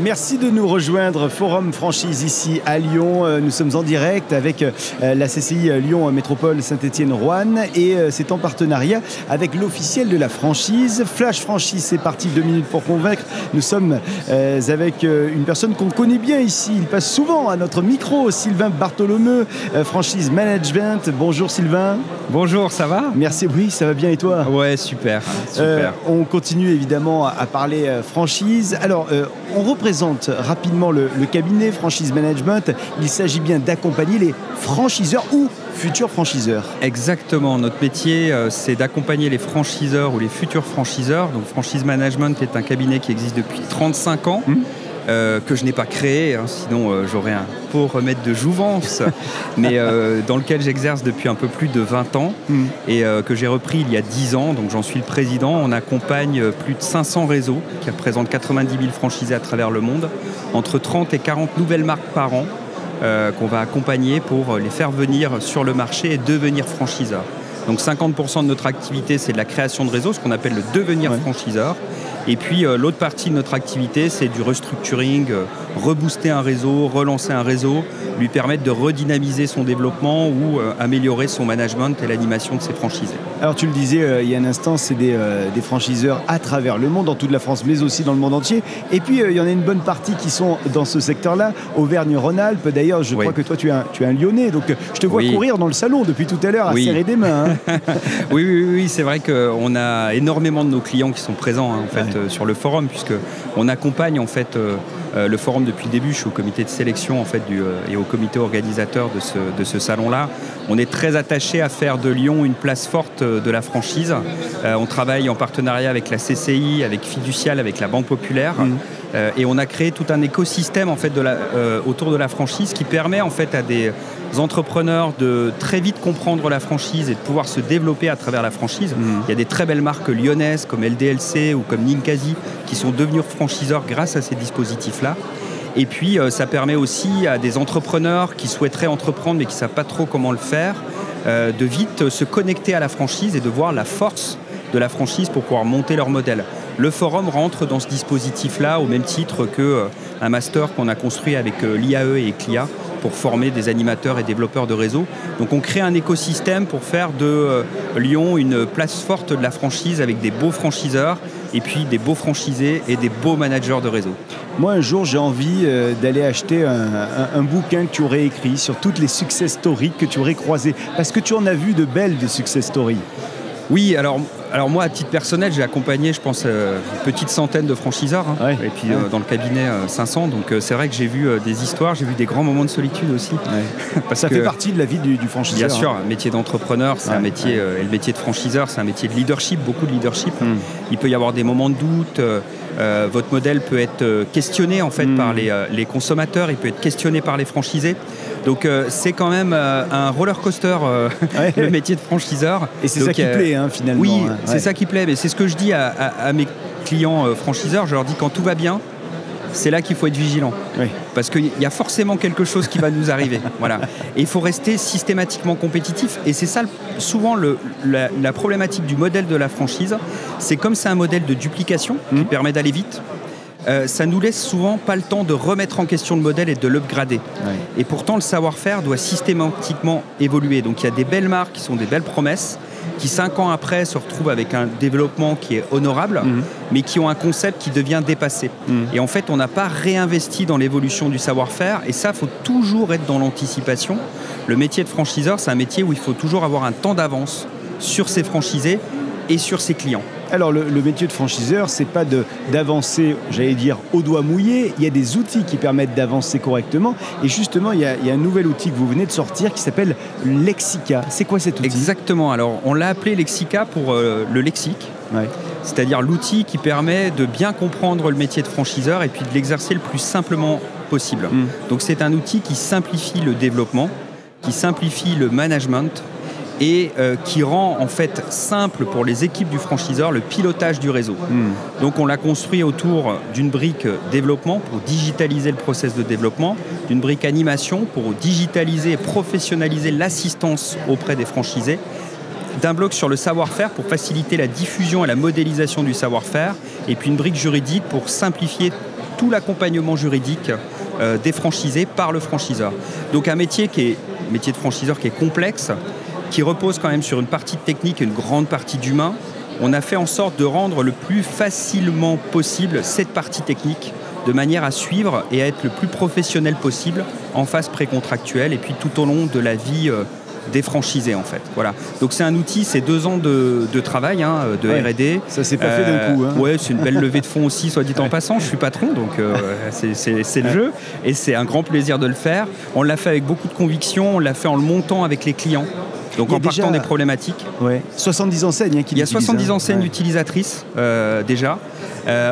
Merci de nous rejoindre. Forum Franchise ici à Lyon. Nous sommes en direct avec la CCI Lyon Métropole Saint-Étienne-Roanne et c'est en partenariat avec l'officiel de la franchise. Flash Franchise, c'est parti, 2 minutes pour convaincre. Nous sommes avec une personne qu'on connaît bien ici. Il passe souvent à notre micro, Sylvain Bartholomeu, Franchise Management. Bonjour Sylvain. Bonjour, ça va? Merci, oui, ça va bien et toi? Ouais, super. On continue évidemment à parler franchise. Alors, on représente rapidement le cabinet Franchise Management. Il s'agit bien d'accompagner les franchiseurs ou futurs franchiseurs. Exactement. Notre métier, c'est d'accompagner les franchiseurs ou les futurs franchiseurs. Donc, Franchise Management est un cabinet qui existe depuis 35 ans. Que je n'ai pas créé, sinon j'aurais un pot remède de jouvence, mais dans lequel j'exerce depuis un peu plus de 20 ans et que j'ai repris il y a 10 ans, donc j'en suis le président. On accompagne plus de 500 réseaux qui représentent 90 000 franchisés à travers le monde, entre 30 et 40 nouvelles marques par an qu'on va accompagner pour les faire venir sur le marché et devenir franchiseurs. Donc 50% de notre activité, c'est de la création de réseaux, ce qu'on appelle le devenir franchiseur. Et puis l'autre partie de notre activité, c'est du restructuring, rebooster un réseau, relancer un réseau, lui permettre de redynamiser son développement ou améliorer son management et l'animation de ses franchisés. Alors tu le disais il y a un instant, c'est des franchiseurs à travers le monde, dans toute la France, mais aussi dans le monde entier. Et puis il y en a une bonne partie qui sont dans ce secteur-là, Auvergne-Rhône-Alpes. D'ailleurs, je crois que toi tu es un Lyonnais, donc je te vois courir dans le salon depuis tout à l'heure à serrer des mains. Oui, c'est vrai qu'on a énormément de nos clients qui sont présents sur le forum, puisqu'on accompagne en fait le forum depuis le début. Je suis au comité de sélection en fait, et au comité organisateur de ce salon-là. On est très attaché à faire de Lyon une place forte de la franchise. On travaille en partenariat avec la CCI, avec Fiducial, avec la Banque Populaire. Et on a créé tout un écosystème en fait, autour de la franchise qui permet en fait, à des entrepreneurs de très vite comprendre la franchise et de pouvoir se développer à travers la franchise. Il y a des très belles marques lyonnaises comme LDLC ou comme Ninkasi qui sont devenus franchiseurs grâce à ces dispositifs-là. Et puis, ça permet aussi à des entrepreneurs qui souhaiteraient entreprendre mais qui ne savent pas trop comment le faire, de vite se connecter à la franchise et de voir la force de la franchise pour pouvoir monter leur modèle. Le forum rentre dans ce dispositif-là au même titre qu'un master qu'on a construit avec l'IAE et CLIA pour former des animateurs et développeurs de réseau. Donc on crée un écosystème pour faire de Lyon une place forte de la franchise avec des beaux franchiseurs et puis des beaux franchisés et des beaux managers de réseau. Moi, un jour, j'ai envie d'aller acheter un bouquin que tu aurais écrit sur toutes les success stories que tu aurais croisées. Parce que tu en as vu de belles de success stories. Oui, alors moi, à titre personnel, j'ai accompagné, je pense, une petite centaine de franchiseurs. Et puis dans le cabinet, 500. Donc c'est vrai que j'ai vu des histoires, j'ai vu des grands moments de solitude aussi. Parce ça fait partie de la vie du franchiseur. Bien sûr, un métier d'entrepreneur, c'est un métier, et le métier de franchiseur, c'est un métier de leadership, beaucoup de leadership. Il peut y avoir des moments de doute. Votre modèle peut être questionné en fait, par les consommateurs, il peut être questionné par les franchisés. Donc c'est quand même un roller coaster, le métier de franchiseur. Et c'est ça qui plaît finalement. Oui, c'est ça qui plaît. Mais c'est ce que je dis à mes clients franchiseurs. Je leur dis quand tout va bien, c'est là qu'il faut être vigilant. Parce qu'il y a forcément quelque chose qui va nous arriver. Voilà. Et il faut rester systématiquement compétitif. Et c'est ça souvent la problématique du modèle de la franchise. C'est comme c'est un modèle de duplication qui permet d'aller vite. Ça nous laisse souvent pas le temps de remettre en question le modèle et de l'upgrader. Et pourtant, le savoir-faire doit systématiquement évoluer. Donc, il y a des belles marques qui sont des belles promesses, qui 5 ans après se retrouvent avec un développement qui est honorable, mais qui ont un concept qui devient dépassé. Et en fait, on n'a pas réinvesti dans l'évolution du savoir-faire. Et ça, il faut toujours être dans l'anticipation. Le métier de franchiseur, c'est un métier où il faut toujours avoir un temps d'avance sur ses franchisés et sur ses clients. Alors le métier de franchiseur, c'est pas d'avancer, j'allais dire, au doigt mouillé. Il y a des outils qui permettent d'avancer correctement. Et justement, il y a un nouvel outil que vous venez de sortir qui s'appelle Lexica. C'est quoi cet outil ? Exactement. Alors on l'a appelé Lexica pour le lexique. C'est-à-dire l'outil qui permet de bien comprendre le métier de franchiseur et puis de l'exercer le plus simplement possible. Donc c'est un outil qui simplifie le développement, qui simplifie le management et qui rend en fait simple pour les équipes du franchiseur le pilotage du réseau. Donc on l'a construit autour d'une brique développement pour digitaliser le process de développement, d'une brique animation pour digitaliser et professionnaliser l'assistance auprès des franchisés, d'un bloc sur le savoir-faire pour faciliter la diffusion et la modélisation du savoir-faire, et puis une brique juridique pour simplifier tout l'accompagnement juridique des franchisés par le franchiseur. Donc un métier de franchiseur qui est complexe, qui repose quand même sur une partie de technique et une grande partie d'humain. On a fait en sorte de rendre le plus facilement possible cette partie technique, de manière à suivre et à être le plus professionnel possible en phase précontractuelle et puis tout au long de la vie des franchisés en fait. Voilà. Donc c'est un outil, c'est 2 ans de travail, de R&D. Ça s'est pas fait d'un coup. Ouais, c'est une belle levée de fonds aussi, soit dit en passant. Je suis patron, donc c'est le jeu et c'est un grand plaisir de le faire. On l'a fait avec beaucoup de conviction, on l'a fait en le montant avec les clients. Donc en partant des problématiques. 70 enseignes qui l'utilisent. Il y a 70 enseignes utilisatrices déjà.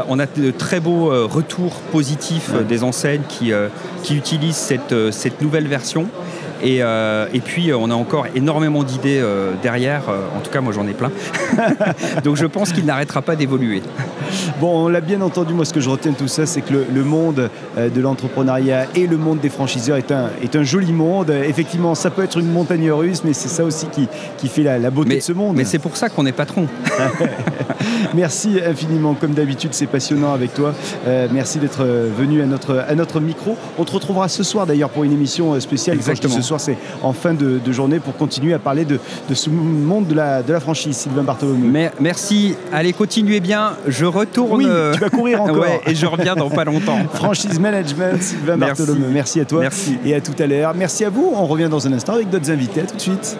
On a de très beaux retours positifs des enseignes qui utilisent cette nouvelle version. Et puis on a encore énormément d'idées derrière, en tout cas moi j'en ai plein. Donc je pense qu'il n'arrêtera pas d'évoluer. Bon, on l'a bien entendu, moi ce que je retiens de tout ça, c'est que le monde de l'entrepreneuriat et le monde des franchiseurs est un joli monde. Effectivement, ça peut être une montagne russe, mais c'est ça aussi qui fait la beauté de ce monde. Mais c'est pour ça qu'on est patron. Merci infiniment, comme d'habitude c'est passionnant avec toi. Merci d'être venu à notre micro. On te retrouvera ce soir d'ailleurs pour une émission spéciale. Exactement. Ce soir c'est en fin de journée pour continuer à parler de ce monde de la franchise. Sylvain Bartholomeu. Merci, allez continuez bien, je retourne. Oui, tu vas courir encore. Ouais, et je reviens dans pas longtemps. Franchise Management, Sylvain Bartholomeu. Merci à toi. Merci. Et à tout à l'heure. Merci à vous, on revient dans un instant avec d'autres invités. À tout de suite.